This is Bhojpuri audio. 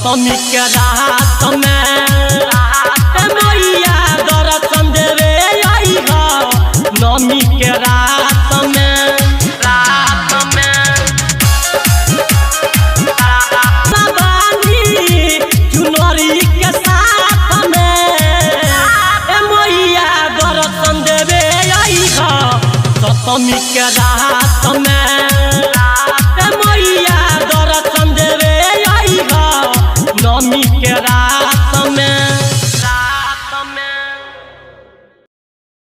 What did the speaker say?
सप्तमी के रात में मैया दर्शन देवे आई हो नवमी के रात में चुनरी के साथ में मैया दर्शन देवे आई हो सप्तमी के रात में।